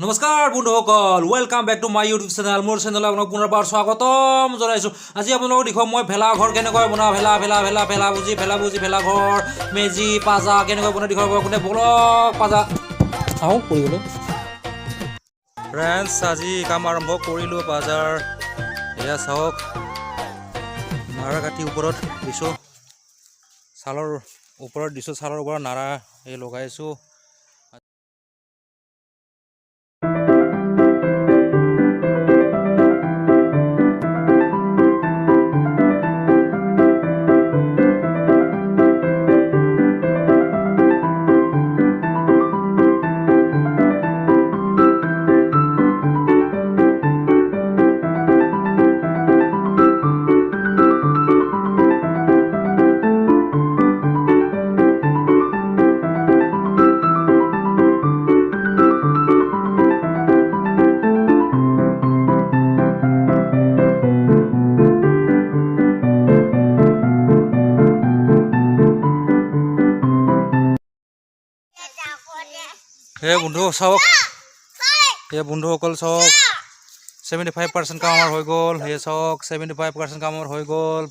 নমস্কাৰ বন্ধুসকল, welcome back to my YouTube channel. মোৰ চেনেলত আপোনাক পুনৰবাৰ স্বাগতম জনাইছোঁ। আজি আপোনালোকক দেখুৱাম মই ভেলাঘৰ কেনেকৈ বনাওঁ। ভেলাঘৰ মেজি পাজা কেনেকৈ বনাই দেখুৱাব। কোনে বলক পাজা চাওঁ কৰিবলৈ। ফ্ৰেণ্ডছ, আজি কাম আৰম্ভ কৰিলোঁ পাজাৰ। এয়া চাওক, নাৰা কাটি ওপৰত দিছোঁ, ছালৰ ওপৰত দিছোঁ, ছালৰ ওপৰত নাৰা এই লগাইছোঁ। বন্ধু চাওক, বন্ধুসকল চাওক, 75% কাম আমাৰ হৈ গ'ল। সেয়া চাওক, 75% কাম আমাৰ হৈ গ'ল।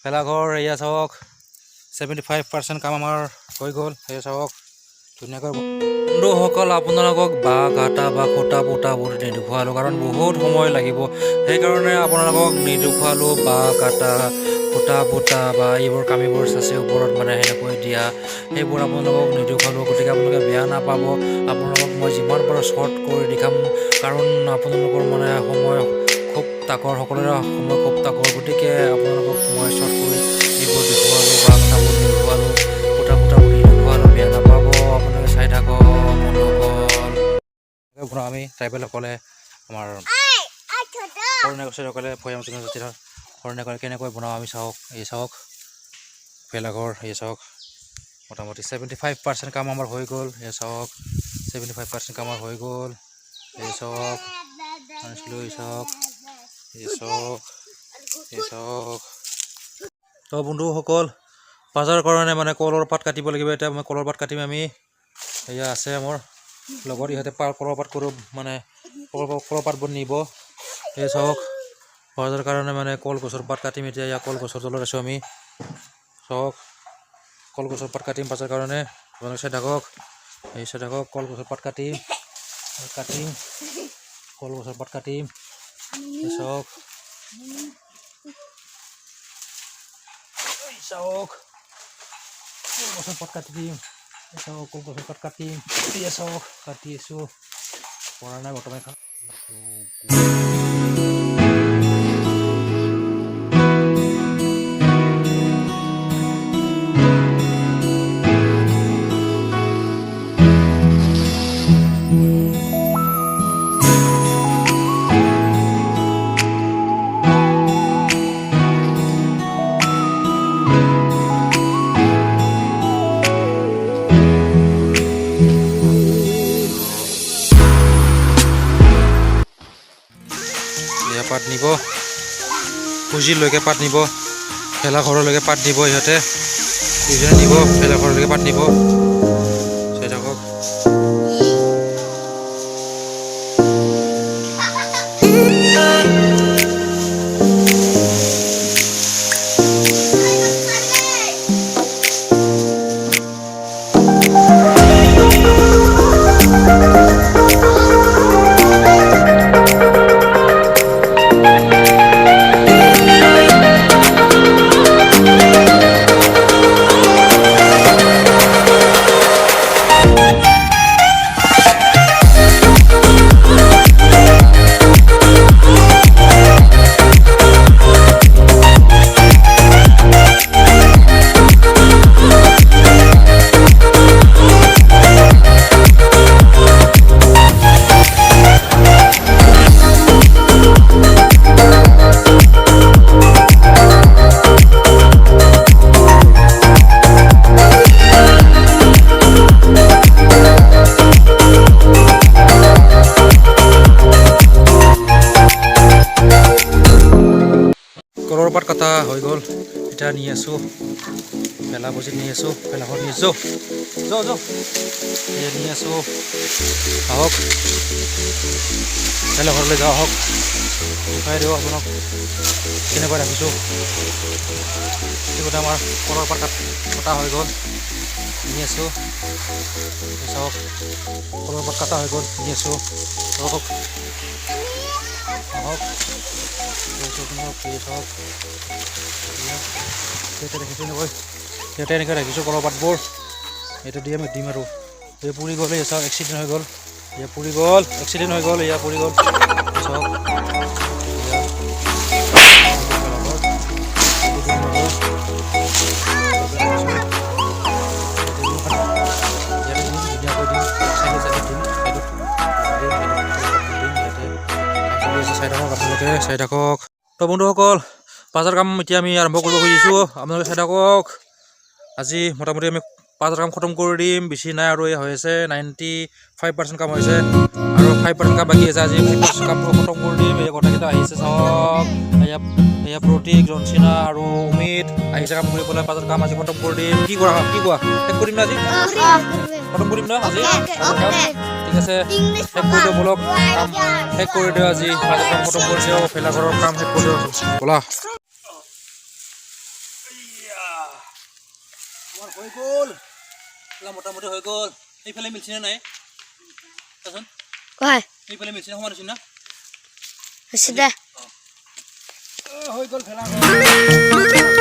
ভেলাঘৰ এয়া চাওক, 75% কাম আমাৰ হৈ গ'ল। সেয়া চাওক ধুনীয়াকৈ। বন্ধুসকল, আপোনালোকক বাঁহ কাটা বা খুটা পুটাবোৰ নেদেখুৱালোঁ, কাৰণ বহুত সময় লাগিব। সেইকাৰণে আপোনালোকক নেদেখুৱালোঁ বাঁহ কাটা, খুটা পুটা বা এইবোৰ কামিবোৰ আছে ওপৰত মানে সেনেকৈ দিয়া, সেইবোৰ আপোনালোকক নেদেখুৱালোঁ। গতিকে আপোনালোকে বেয়া নাপাব। আপোনালোকক মই যিমান পাৰোঁ শ্বৰ্ট কৰি দেখাম, কাৰণ আপোনালোকৰ মানে সময় খুব তাকৰ, সকলোৰে সময় খুব তাকৰ। গতিকে আপোনালোকক মই শ্বৰ্ট কৰি এইবোৰ দেখুৱালোঁ, বাঁহ কটাবোৰ দেখুৱালোঁ, খুটা পুটাবোৰ দেখুৱালোঁ। বেয়া নাপাব, আপোনালোকে চাই থাকক। বন্ধুসকল, আমি ট্ৰাইবেলসকলে আমাৰ কৰ্ণাকসকলে ভৈয়াম জনজাতিৰ কৰ্ণাকলে কেনেকৈ বনাওঁ আমি চাওক। এই চাওক ভেলাঘৰ, এই চাওক মোটামুটি 75% কাম আমাৰ হৈ গ'ল। এই চাওক 75% কাম আমাৰ হৈ গ'ল। এই চাওক আনিছিলোঁ, এই চাওক, এই চাওক, এই চাওক। তো বন্ধুসকল, পাজাৰ কাৰণে মানে কলৰ পাত কাটিব লাগিব। এতিয়া মই কলৰ পাত কাটিম আমি। এয়া আছে মোৰ লগত, ইহঁতে কলৰ পাত কৰোঁ মানে কলৰ পাতবোৰ নিব। এই চাওক, পাজাৰ কাৰণে মানে কলগছৰ পাত কাটিম। এতিয়া ইয়াৰ কলগছৰ তলত আছোঁ আমি। চাওক, কলগছৰ পাত কাটিম পাজাৰ কাৰণে। আপোনালোকে চাই থাকক, এই চাই থাকক, কলগছৰ পাত কাটিম, কলগছৰ পাত কাটিম। চাওক, চাওক কলগছৰ পাত কাটি দিম। চাওক কলগছৰ পাত কাটিম। চাওক কাটি আছোঁ, পৰা নাই বৰ্তমান। পাত নিব, পুঁজিলৈকে পাত নিব, ভেলাঘৰলৈকে পাত নিব। ইহঁতে দুজনে নিব, ভেলাঘৰলৈকে পাত নিব। চাই থাকক। কলৰ পাত কটা হৈ গ'ল। এতিয়া নি আছোঁ, ভেলা বজি নি আছোঁ, ভেলাঘৰ নি আছোঁ। নি আছোঁ আহক কাইলৈ ঘৰলৈ যাওঁ আহক দেখুৱাই দিওঁ আপোনাক কেনেকৈ ৰাখিছোঁ গোটেই আমাৰ কলৰ পাত কটা হৈ গ'ল নি আছোঁ চাওক কলৰ পাত কটা হৈ গ'ল নি আছোঁ আহক আহক চাওক ৰাখিছোঁ এনেকৈ ইয়াতে এনেকৈ ৰাখিছোঁ কলৰ পাতবোৰ এইটো দি আমি দিম আৰু এই পুৰি গ'ল এই চাওক এক্সিডেণ্ট হৈ গ'ল এয়া পুৰি গ'ল এক্সিডেণ্ট হৈ গ'ল এয়া পুৰি গ'ল চাওক আপোনালোকে চাই থাকক তো বন্ধুসকল পাজাৰ কাম এতিয়া আমি আৰম্ভ কৰিব খুজিছোঁ আপোনালোকে চাই থাকক আজি মোটামুটি আমি পাজাৰ কাম খতম কৰি দিম বেছি নাই আৰু এই হৈ আছে 95% কাম হৈছে আৰু 5% কাম বাকী আছে আজি 5% কামটো খতম কৰি দিম এই কথাকেইটা আহিছে চাওক এয়া প্ৰতীক জনচিনা আৰু অমিত আহিছে কাম কৰিবলৈ পাজাৰ কাম আজি খতম কৰি দিম কি কোৱা শেষ কৰিম না আজি খতম কৰিম না আজি ঠিক আছে শেষ কৰি দিওঁ বলক কাম শেষ কৰি দিওঁ আজি পাজাৰ কাম খতম কৰি দিওঁ ভেলাঘৰৰ কাম শেষ কৰি দিওঁ ব'লা হৈ গ'ল মোটামুটি হৈ গ'ল এইফালে মিলছিনে নাই চাচোন এইফালে মিলছিনে সমান হৈছিল না হৈছে দে হৈ গ'ল ভেলাঘৰ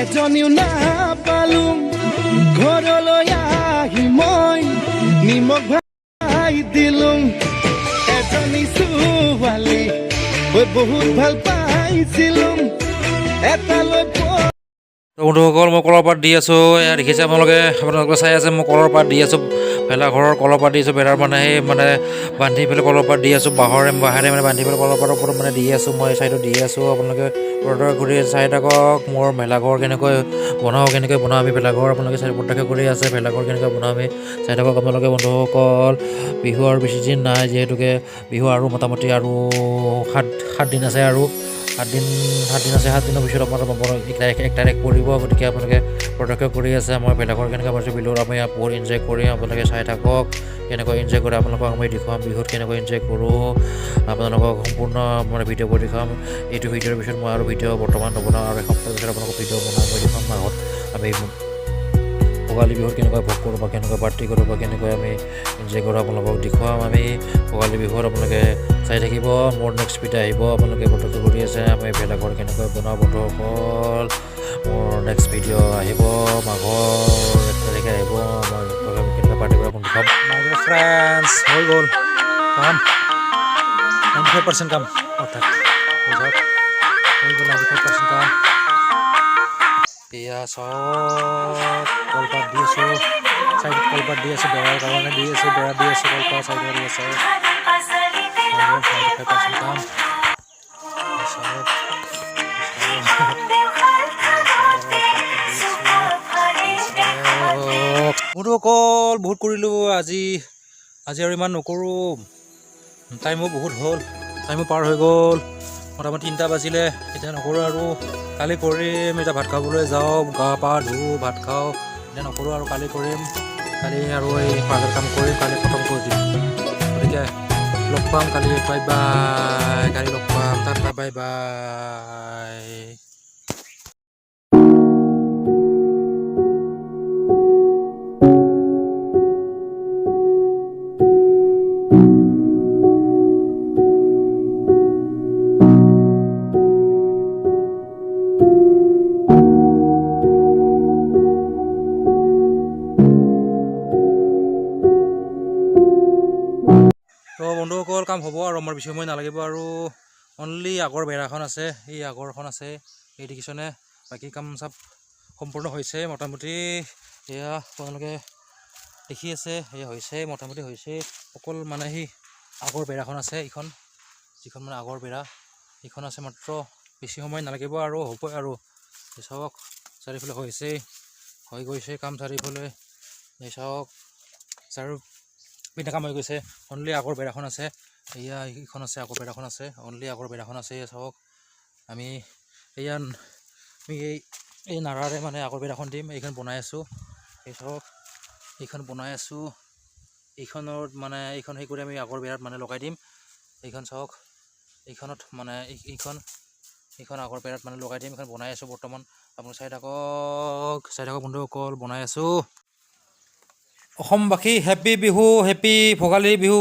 এজনীও নাপালোঁ ঘৰলৈ আহি মই নিমখ ভাই দিলোঁ এজনী ছোৱালী বহুত ভাল পাইছিলোঁ এটালৈ বন্ধুসকল মই কলৰ পাত দি আছোঁ এয়া দেখিছে আপোনালোকে চাই আছে মই কলৰ পাত দি আছোঁ ভেলাঘৰৰ কলৰ পাত দি আছোঁ বেৰাৰ মানে সেই মানে বান্ধি পেলাই কলৰ পাত দি আছোঁ বাঁহেৰে মানে বান্ধি পেলাই কলৰ পাতৰ ওপৰত মানে দি আছোঁ মই চাইডত দি আছোঁ আপোনালোকে প্ৰত্যক্ষ কৰি চাই থাকক মোৰ ভেলাঘৰ কেনেকৈ বনাওঁ আমি ভেলাঘৰ আপোনালোকে চাই প্ৰত্যক্ষ কৰি আছে ভেলাঘৰ কেনেকৈ বনাওঁ আমি চাই থাকক আপোনালোকে বন্ধুসকল বিহু আৰু বেছি দিন নাই যিহেতুকে বিহু আৰু মোটামুটি আৰু সাত দিন আছে আৰু সাত দিন আছে 7 দিনৰ পিছত আপোনাৰ 1 তাৰিখ পৰিব গতিকে আপোনালোকে প্ৰত্যক্ষ কৰি আছে মই ভেলাঘৰ কেনেকৈ বনাইছোঁ বিহুত আমি বহুত এনজয় কৰিম আপোনালোকে চাই থাকক কেনেকৈ এনজয় কৰে আপোনালোকক আমি দেখুৱাম বিহুত কেনেকৈ এনজয় কৰোঁ আপোনালোকক সম্পূৰ্ণ মানে ভিডিঅ'বোৰ দেখুৱাম এইটো ভিডিঅ'ৰ পিছত মই আৰু ভিডিঅ' বৰ্তমান নবনাওঁ আৰু এসপ্তাহৰ পিছত আপোনালোকক ভিডিঅ' বনাই মই দেখুৱাম মাহত আমি ভোগালী বিহুত কেনেকৈ ভোগ কৰোঁ বা কেনেকৈ পাৰ্টি কৰোঁ বা কেনেকৈ আমি এনজয় কৰোঁ আপোনালোকক দেখুৱাম আমি ভোগালী বিহুত আপোনালোকে চাই থাকিব মোৰ নেক্সট ভিডিঅ' আহিব আপোনালোকে প্ৰত্যক্ষ কৰি আছে আমি ভেলাঘৰ কেনেকৈ বনাওঁ বন্ধুসকল মোৰ নেক্সট ভিডিঅ' আহিব মাঘৰ 1 তাৰিখে আহিব মই কেনেকৈ পাৰ্টি কৰোঁ আপোনাক দেখাম মাই ফ্ৰেণ্ডছ হৈ গ'ল কাম 95% কাম অৰ্থাৎ হৈ গ'ল 95% কাম এয়া চব কলপাত দি আছোঁ চাইডত কলপাত দি আছোঁ বেৰাৰ কাৰণে দি আছোঁ বেৰা দি আছোঁ কলপাত চাইডত দি আছে কাম বন্ধুসকল বহুত কৰিলোঁ আজি আৰু ইমান নকৰোঁ টাইমো বহুত হ'ল টাইমো পাৰ হৈ গ'ল মোটামুটি 3টা বাজিলে এতিয়া নকৰোঁ আৰু কালি কৰিম এতিয়া ভাত খাবলৈ যাওঁ গা পা ধুওঁ ভাত খাওঁ এতিয়া নকৰোঁ আৰু কালি কৰিম কালি আৰু এই পাজাৰ কাম কৰিম কালি খতম কৰি দিম গতিকে লগ পাম কালি বাই বাই কালি লগ পাম টাটা বাই বাই তো বন্ধুসকল কাম হ'ব আৰু আমাৰ বেছি সময় নালাগিব আৰু অনলি আগৰ বেৰাখন আছে এই আগৰখন আছে এই দেখিছনে বাকী কাম চব সম্পূৰ্ণ হৈছে মোটামুটি এয়া আপোনালোকে দেখি আছে এয়া হৈছে মোটামুটি হৈছে অকল মানে সেই আগৰ বেৰাখন আছে এইখন যিখন মানে আগৰ বেৰা এইখন আছে মাত্ৰ বেছি সময় নালাগিব আৰু হ'ব আৰু চাওক চাৰিওফালে হৈছে হৈ গৈছে কাম চাৰিওফালে এই চাওক চাৰিওপিনে কাম হৈ গৈছে অনলি আগৰ বেৰাখন আছে এয়া এইখন আছে আগৰ বেৰাখন আছে অনলি আগৰ বেৰাখন আছে চাওক আমি এয়া আমি এই নাৰাৰে মানে আগৰ বেৰাখন দিম এইখন বনাই আছোঁ এই চাওক এইখন বনাই আছোঁ এইখনত মানে এইখন সেই কৰি আমি আগৰ বেৰাত মানে লগাই দিম এইখন চাওক এইখনত মানে এইখন আগৰ বেৰাত মানে লগাই দিম এইখন বনাই আছোঁ বৰ্তমান আপুনি চাই থাকক বন্ধুসকল বনাই আছোঁ অসমবাসী হেপী বিহু হেপী ভোগালী বিহু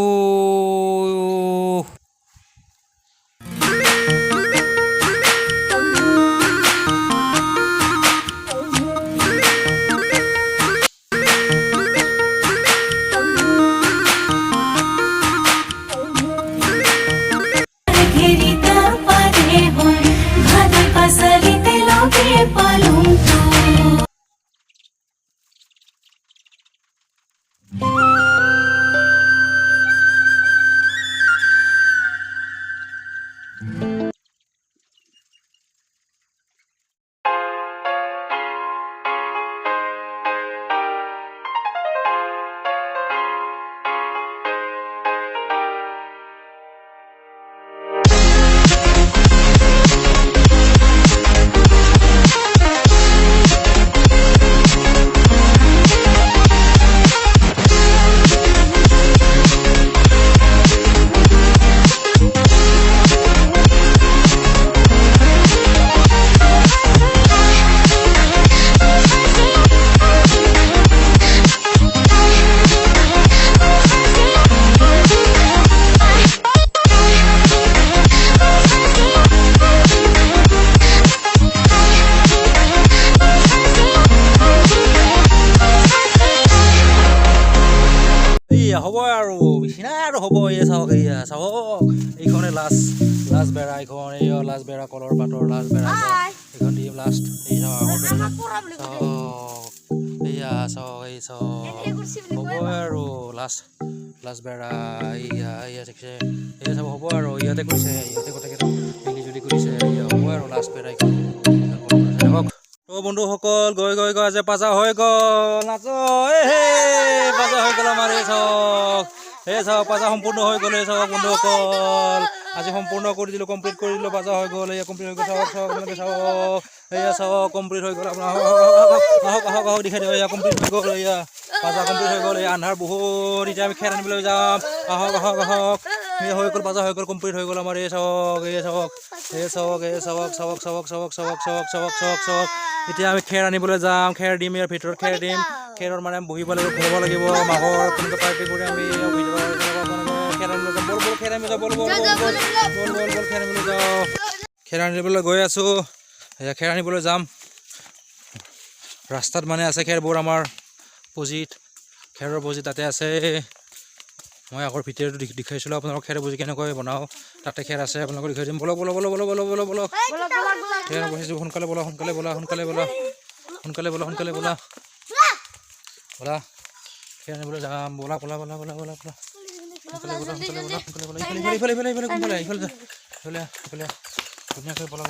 হ'ব আৰু বেছিনা আৰু হ'ব এয়া চাওক এইখনে লাষ্ট বেৰা এইখন এই লাষ্ট বেৰা কলৰ পাতৰ লাষ্ট বেৰা এইখন দিম লাষ্ট এই এয়া চাওক এই চাওক হ'ব আৰু লাষ্ট বেৰা এয়া দেখিছে এয়া চাব হ'ব আৰু ইয়াতে কৰিছে ইহঁতে গোটেইকেইটা মিলিজুলি কৰিছে এয়া হ'ব আৰু লাষ্ট বেৰা এইখন তো বন্ধুসকল গৈ আজি পাজা হৈ গ'ল নাচ পাজা হৈ গ'ল আমাৰ এই চাওক পাজা সম্পূৰ্ণ হৈ গ'ল এই চাওক বন্ধুসকল আজি সম্পূৰ্ণ কৰি দিলোঁ কমপ্লিট কৰি দিলোঁ পাজা হৈ গ'ল এয়া কমপ্লিট হৈ গ'ল চাওক এয়া চাওক কমপ্লিট হৈ গ'ল আপোনাৰ আহক দেখাই দিওঁ এয়া কমপ্লিট হৈ গ'ল এয়া পাজা কমপ্লিট হৈ গ'ল এই আন্ধাৰ বহুত এতিয়া আমি খেৰ আনিবলৈ যাম আহক এই হৈ গ'ল পাজা হৈ গ'ল কমপ্লিট হৈ গ'ল আমাৰ এই চাওক এতিয়া আমি খেৰ আনিবলৈ যাম খেৰ দিম ইয়াৰ ভিতৰত খেৰ দিম খেৰৰ মানে বহিব লাগিব ঘূৰিব লাগিব মাঘৰ কোনোবা পাৰ্টি কৰি আমি খেৰ আনিবলৈ যাম বল খেৰ আনিবলৈ যাওঁ খেৰ আনিবলৈ গৈ আছোঁ এয়া খেৰ আনিবলৈ যাম ৰাস্তাত মানে আছে খেৰবোৰ আমাৰ খেৰৰ পুঁজি তাতে আছে মই আগৰ ভিডিঅ'টো দেখাইছিলোঁ আপোনালোকক খেৰ পুঁজি কেনেকৈ বনাওঁ তাতে খেৰ আছে আপোনালোকক দেখাই দিম বলক খেৰ বহিছোঁ সোনকালে বলা খেৰ আনিবলৈ যাম বলা ধুনীয়াকৈ বলা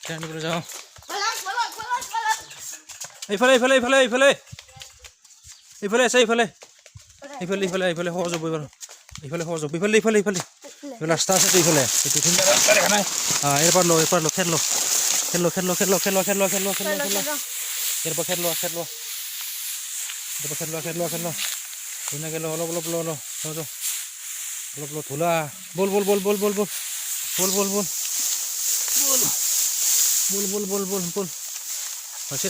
খেৰ আনিবলৈ যাওঁ এইফালে আছে এইফালে সহজ হ'ব এইফালে সহজ হ'ব ইফালে ৰাস্তা আছে এইফালে এইটো ধুনীয়া ৰাস্তা দেখা নাই এৰপাৰ ল খেৰ ল ধুনীয়াকৈ ল অলপ ধুলা বল হৈছে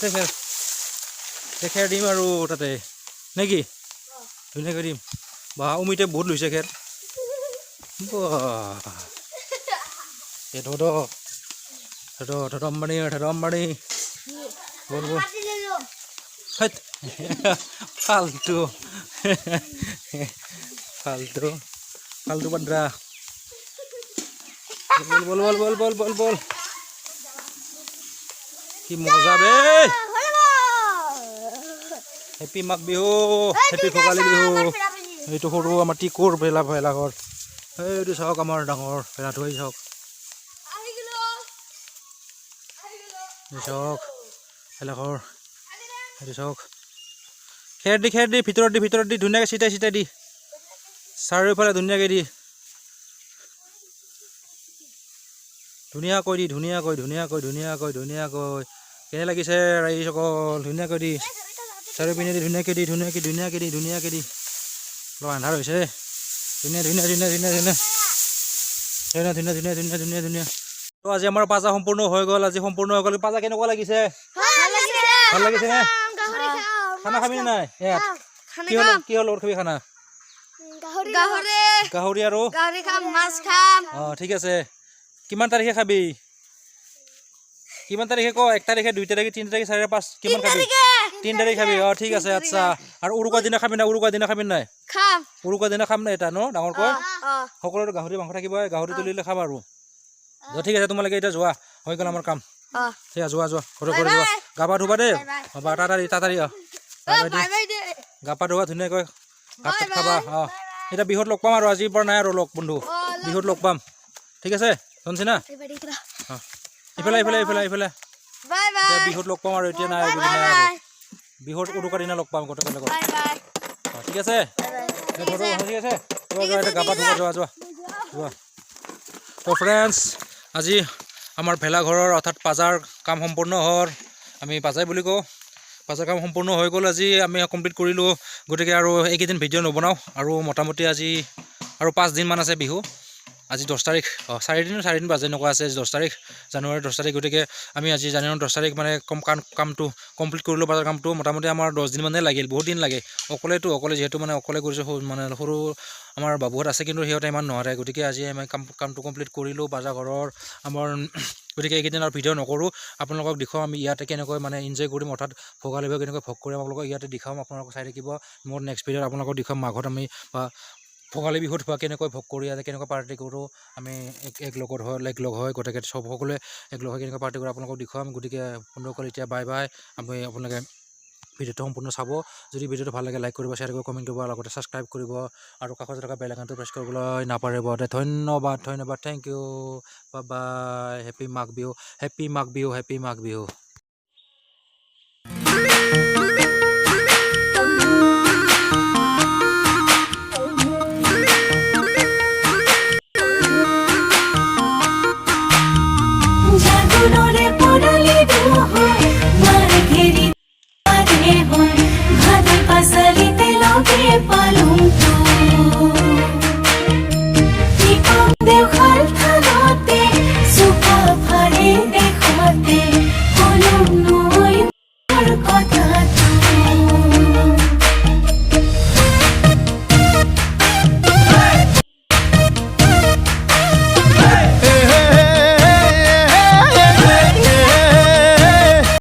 খেৰ দিম আৰু তাতে নেকি ধুনীয়াকৈ দিম বা অমিতে বহুত লৈছে খেৰ আম্বানী বল ফাল্টু ফালতু ফালতু বাদ্রা বল বল বল বল বল বল বল কি মজা বে হেপী মাঘ বিহু হেপী ভোগালী বিহু এইটো সৰু আমাৰ টিকুৰ ভেলাঘৰ এইটো চাওক আমাৰ ডাঙৰ ভেলাটো চাওক চাওক ভেলাঘৰ এইটো চাওক খেৰ দি ভিতৰত দি ধুনীয়াকৈ চিটাই দি চাৰিওফালে ধুনীয়াকৈ দি ধুনীয়াকৈ কেনে লাগিছে ৰাইজসকল ধুনীয়াকৈ দি চাৰিওপিনে দি ধুনীয়াকৈ দি অলপ আন্ধাৰ হৈছে ধুনীয়া তো আজি আমাৰ পাজা সম্পূৰ্ণ হৈ গ'ল পাজা কেনেকুৱা লাগিছে ভাল লাগিছে নে খানা খাবি নে নাই কি হ'ল লগত খাবি খানা গাহৰি আৰু ঠিক আছে কিমান তাৰিখে খাবি ক 1 তাৰিখে 2 তাৰিখে 3 তাৰিখে 4 5 কিমান খাবি 3 তাৰিখে খাবি ঠিক আছে আচ্ছা আৰু উৰুকাৰ দিনা খাবি নাই উৰুকাৰ দিনা খাম না এটা ন ডাঙৰকৈ সকলোৰে গাহৰি মাংস থাকিব গাহৰি তুলিলে খাবা আৰু ঠিক আছে তোমালোকে এতিয়া যোৱা হৈ গ'ল আমাৰ কাম ঠিক আছে যোৱা ঘৰে যোৱা গা পা ধুবা দেই তাড়াতাড়ি গা পা ধুবা ধুনীয়াকৈ ভাত খাবা এতিয়া বিহুত লগ পাম আৰু আজিৰ পৰা নাই আৰু লগ বন্ধু বিহুত লগ পাম ঠিক আছে শুনছি না ইফালে বিহুত লগ পাম আৰু এতিয়া নাই বিহুত উৰুকাৰ দিনা লগ পাম গোটেই লগত ঠিক আছে গা পা ধুবা যোৱা তো ফ্ৰেণ্ডছ আজি আমাৰ ভেলাঘৰৰ অৰ্থাৎ পাজাৰ কাম সম্পূৰ্ণ হ'ল আমি পাজাই বুলি কওঁ পাজাৰ কাম সম্পূৰ্ণ হৈ গ'ল আজি আমি কমপ্লিট কৰিলোঁ গতিকে আৰু এইকেইদিন ভিডিঅ' নবনাওঁ আৰু মোটামুটি আজি আৰু 5 দিনমান আছে বিহু আজি 10 তাৰিখ 4 দিন বাজে এনেকুৱা আছে 10 তাৰিখ জানুৱাৰী 10 তাৰিখ গতিকে আমি আজি জানুৱাৰী 10 তাৰিখ মানে কামটো কমপ্লিট কৰিলোঁ পাজাৰ কামটো মোটামুটি আমাৰ 10 দিন মানে লাগিল বহুত দিন লাগে অকলে যিহেতু মানে অকলে কৰিছোঁ মানে সৰু আমাৰ বাবুহঁত আছে কিন্তু সিহঁতে ইমান নোৱাৰে গতিকে আজি আমি কামটো কমপ্লিট কৰিলোঁ পাজাৰ ঘৰৰ আমাৰ গতিকে এইকেইদিন আৰু ভিডিঅ' নকৰোঁ আপোনালোকক দেখুৱাম আমি ইয়াতে কেনেকৈ মানে এনজয় কৰিম অৰ্থাৎ ভোগালী বিহু কেনেকৈ ভোগ কৰিম আপোনালোকক ইয়াতে দেখাম আপোনালোকক চাই থাকিব মোৰ নেক্সট ভিডিঅ'ত আপোনালোকক দেখুৱাম মাঘত আমি বা ভোগালী বিহুত হোৱা কেনেকৈ ভোগ কৰি আছে কেনেকৈ পাৰ্টি কৰোঁ আমি লগ হৈ গোটেই সকলোৱে একলগ হৈ কেনেকৈ পাৰ্টি কৰোঁ আপোনালোকক দেখুৱাম গতিকে বন্ধুসকল এতিয়া বাই আমি আপোনালোকে ভিডিঅ'টো সম্পূৰ্ণ চাব যদি ভিডিঅ'টো ভাল লাগে লাইক কৰিব শ্বেয়াৰ কৰিব কমেণ্ট কৰিব লগতে ছাবস্ক্ৰাইব কৰিব আৰু কাষত থকা বেল আইকনটো প্ৰেছ কৰিবলৈ নাপাহৰিব ধন্যবাদ থেংক ইউ বাই হেপী মাঘ বিহু কথা